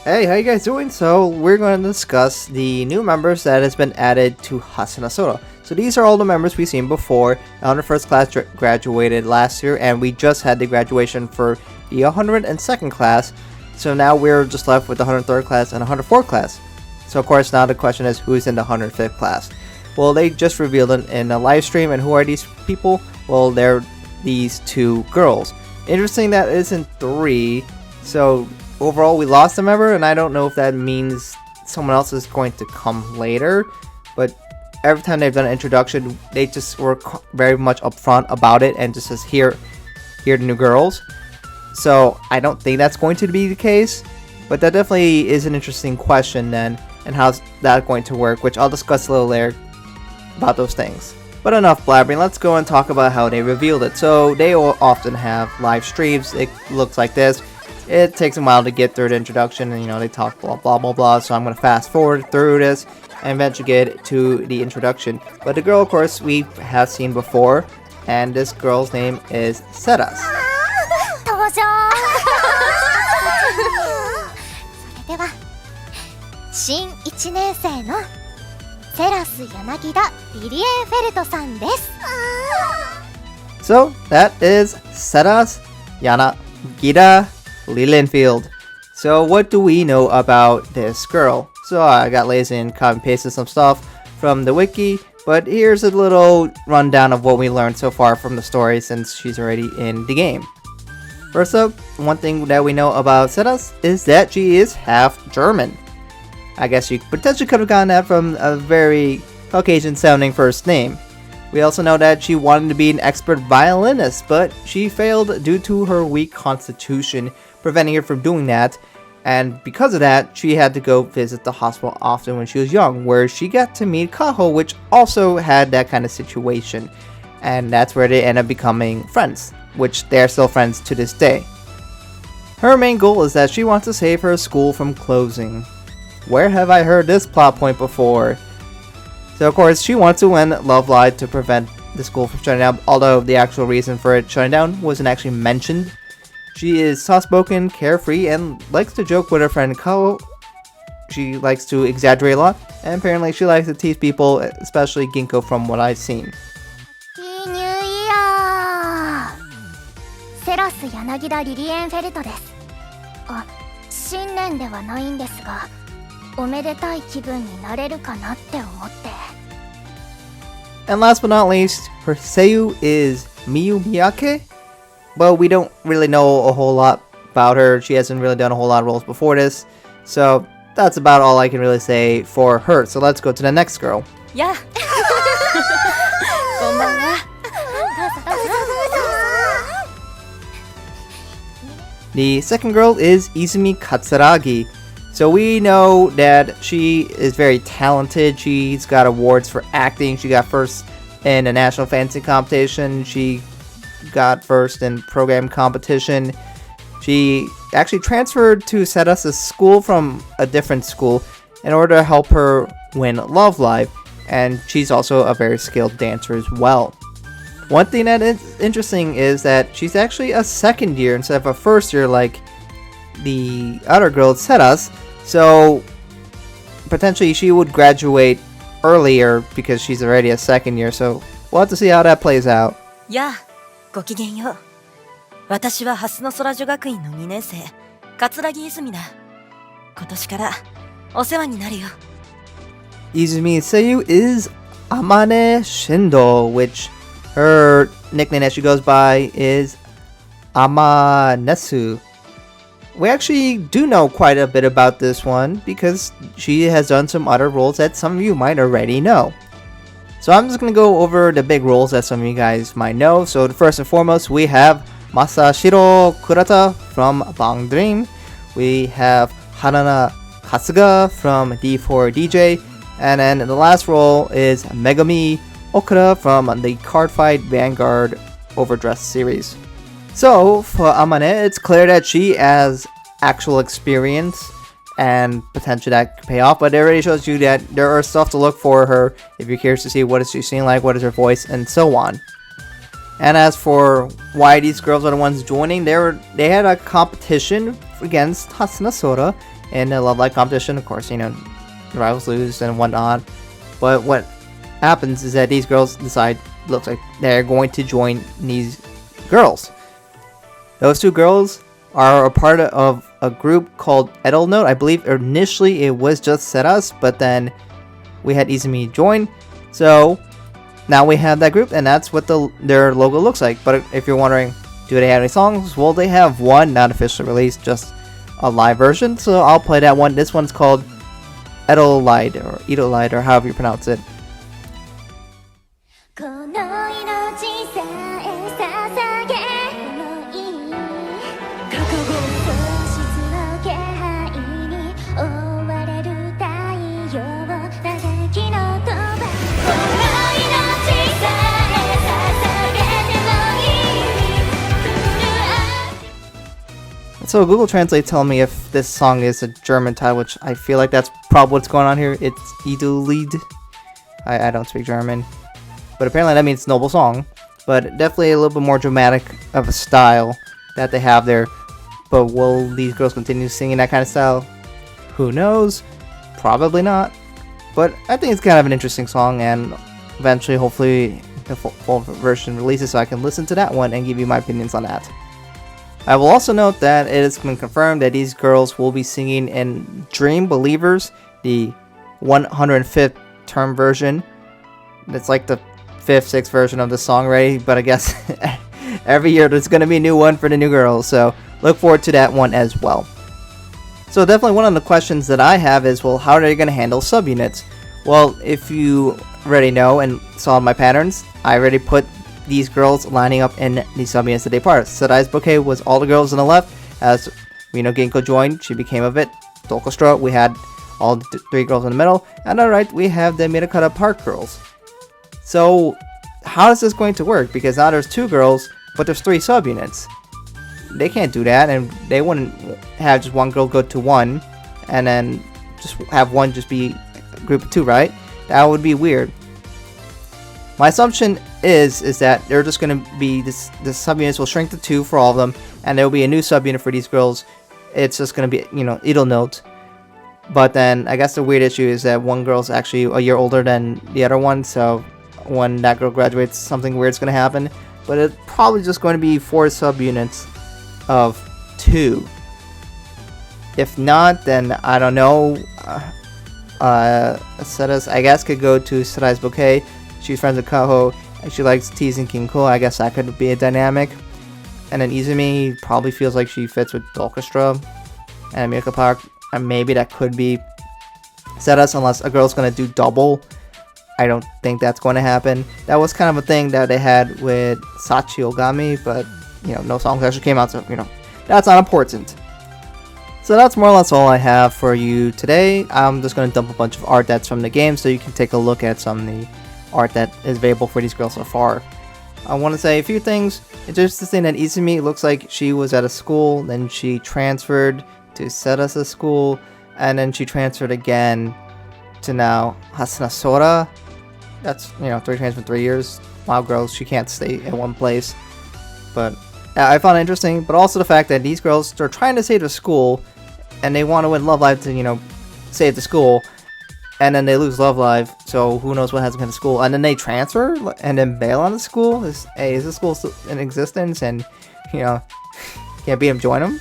Hey, how you guys doing? So we're going to discuss the new members that has been added to Hasunosora. So these are all the members we've seen before. The 101st class graduated last year, and we just had the graduation for the 102nd class. So now we're just left with the 103rd class and 104th class. So of course now the question is, who's in the 105th class? Well, they just revealed it in a live stream, and who are these people? Well, they're these two girls. Interesting that it isn't three. So overall, we lost a member, and I don't know if that means someone else is going to come later, but every time they've done an introduction, they just were very much upfront about it and just says, here are the new girls. So I don't think that's going to be the case, but that definitely is an interesting question then, and how's that going to work, which I'll discuss a little later about those things. But enough blabbering, let's go and talk about how they revealed it. So they will often have live streams. It looks like this. It takes a while to get through the introduction, and they talk blah blah blah blah, so I'm going to fast forward through this and eventually get to the introduction. But the girl, of course, we have seen before, and this girl's name is Ceras. 登場それでは新1年生のセラス柳田リリエンフェルトさんです。 So that is Ceras Yanagida Lilienfeld. So what do we know about this girl? So I got lazy and copy and pasted some stuff from the wiki, but here's a little rundown of what we learned so far from the story since she's already in the game. First up, one thing that we know about Ceras is that she is half German. I guess you potentially could have gotten that from a very Caucasian sounding first name. We also know that she wanted to be an expert violinist, but she failed due to her weak constitution, preventing her from doing that. And because of that, she had to go visit the hospital often when she was young, where she got to meet Kaho, which also had that kind of situation. And that's where they end up becoming friends, which they're still friends to this day. Her main goal is that she wants to save her school from closing. Where have I heard this plot point before? So of course, she wants to win Love Live to prevent the school from shutting down, although the actual reason for it shutting down wasn't actually mentioned. She is soft-spoken, carefree, and likes to joke with her friend Kao. She likes to exaggerate a lot, and apparently she likes to tease people, especially Ginkgo from what I've seen. いいニューイヤー。セラス柳田リリエンフェルトです。あ、新年ではないんですが、おめでたい気分になれるかなって思って。And last but not least, her seiyuu is Miyu Miyake, but we don't really know a whole lot about her. She hasn't really done a whole lot of roles before this, so that's about all I can really say for her. So let's go to the next girl. Yeah. こんばんは。The second girl is Izumi Katsuragi. So we know that she is very talented. She's got awards for acting. She got first in a national fantasy competition. She got first in program competition. She actually transferred to Ceras' school from a different school in order to help her win Love Live. And she's also a very skilled dancer as well. One thing that is interesting is that she's actually a second year instead of a first year like the other girl at Ceras. So potentially she would graduate earlier because she's already a second year. So we'll have to see how that plays out. やあ、ごきげんよう。私は蓮の空女学院の2年生、桂木泉だ。今年からお世話になるよ。Izumi's seiyuu is Amane Shindo, which her nickname that she goes by is Amanesu. We actually do know quite a bit about this one because she has done some other roles that some of you might already know. So I'm just going to go over the big roles that some of you guys might know. So first and foremost, we have Masashiro Kurata from Bang Dream. We have Hanana Kasuga from D4 DJ. And then the last role is Megami Okura from the Cardfight Vanguard Overdress series. So for Amane, it's clear that she has actual experience and potential that could pay off, but it already shows you that there are stuff to look for her if you're curious to see what is she seeing like, what is her voice, and so on. And as for why these girls are the ones joining, they had a competition against Hasunosora, in a Love Live competition. Of course, the rivals lose and whatnot. But what happens is that these girls decide, looks like they're going to join these girls. Those two girls are a part of a group called Edel Note. I believe initially it was just Ceras, but then we had Izumi join. So now we have that group, and that's what their logo looks like. But if you're wondering, do they have any songs? Well, they have one, not officially released, just a live version. So I'll play that one. This one's called Edel Light, or Edel Light, or however you pronounce it. この命さえ捧げもいい覚悟喪失の気配に追われる太陽嘆きの飛ばこの命さえ捧げてもいい So Google Translate tell me if this song is a German title, which I feel like that's probably what's going on here. It's Edellied. I don't speak German. But apparently that means noble song. But definitely a little bit more dramatic of a style that they have there. But will these girls continue singing that kind of style? Who knows? Probably not. But I think it's kind of an interesting song, and eventually, hopefully, the full version releases so I can listen to that one and give you my opinions on that. I will also note that it has been confirmed that these girls will be singing in Dream Believers, the 105th term version. It's like the 5th, 6th version of the song already, but I guess every year there's going to be a new one for the new girls, so look forward to that one as well. So definitely one of the questions that I have is, well, how are they going to handle subunits? Well, if you already know and saw my patterns, I already put these girls lining up in the subunits that they part. Sedai's Bouquet was all the girls on the left. As Rino Ginkgo joined, she became of it. Dokostra, we had all the 3 girls in the middle. And on the right, we have the Midakata Park girls. So, how is this going to work? Because now there's 2 girls, but there's 3 subunits. They can't do that, and they wouldn't have just one girl go to one, and then just have one just be a group of 2, right? That would be weird. My assumption is that they're just going to be, the subunits will shrink to 2 for all of them, and there will be a new subunit for these girls. It's just going to be, Edel Note. But then, I guess the weird issue is that one girl's actually a year older than the other one, so when that girl graduates, something weird's going to happen. But it's probably just going to be 4 subunits of 2. If not, then I don't know. Ceras, I guess, could go to Sedai's Bouquet. She's friends with Kaho, and she likes teasing Kinko. I guess that could be a dynamic. And then Izumi probably feels like she fits with the orchestra. And Mirka Park, and maybe that could be Ceras, unless a girl's going to do double. I don't think that's going to happen. That was kind of a thing that they had with Sachi Ogami, but, no songs actually came out, so, that's not important. So that's more or less all I have for you today. I'm just going to dump a bunch of art that's from the game so you can take a look at some of the art that is available for these girls so far. I want to say a few things. It's interesting that Izumi looks like she was at a school, then she transferred to Ceras' school, and then she transferred again to now Hasunosora. That's, 3 transfers in 3 years. Wow, girls, she can't stay in one place. But I found it interesting, but also the fact that these girls are trying to save the school, and they want to win Love Live to, save the school, and then they lose Love Live, so who knows what hasn't been to school, and then they transfer, and then bail on the school? Is the school still in existence, and, can't beat them, join them?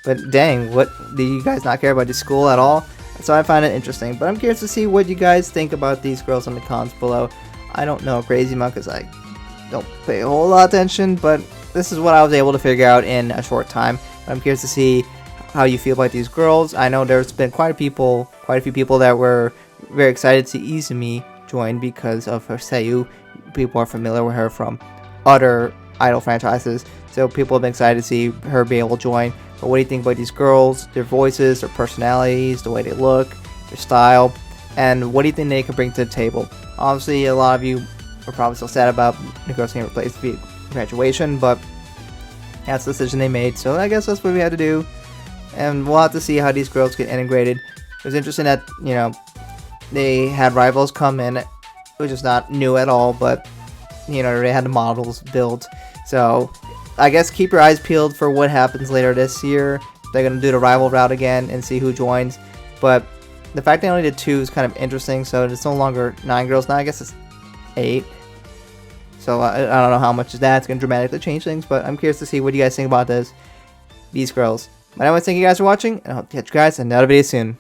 But dang, what, do you guys not care about the school at all? So I find it interesting, but I'm curious to see what you guys think about these girls in the comments below. I don't know crazy much because I don't pay a whole lot of attention, but this is what I was able to figure out in a short time. I'm curious to see how you feel about these girls. I know there's been quite a few people that were very excited to see Izumi join because of her seiyuu. People are familiar with her from other idol franchises, so people have been excited to see her be able to join. But what do you think about these girls, their voices, their personalities, the way they look, their style, and what do you think they can bring to the table? Obviously, a lot of you are probably still sad about the girls getting replaced via graduation, but that's the decision they made, so I guess that's what we had to do. And we'll have to see how these girls get integrated. It was interesting that, they had rivals come in, which is not new at all, but, they had the models built. So, I guess keep your eyes peeled for what happens later this year. they're gonna do the rival route again and see who joins. But the fact they only did 2 is kind of interesting. So it's no longer 9 girls now. I guess it's 8. So I don't know how much that's gonna dramatically change things. But I'm curious to see what you guys think about these girls. But anyways, thank you guys for watching, and I hope to catch you guys in another video soon.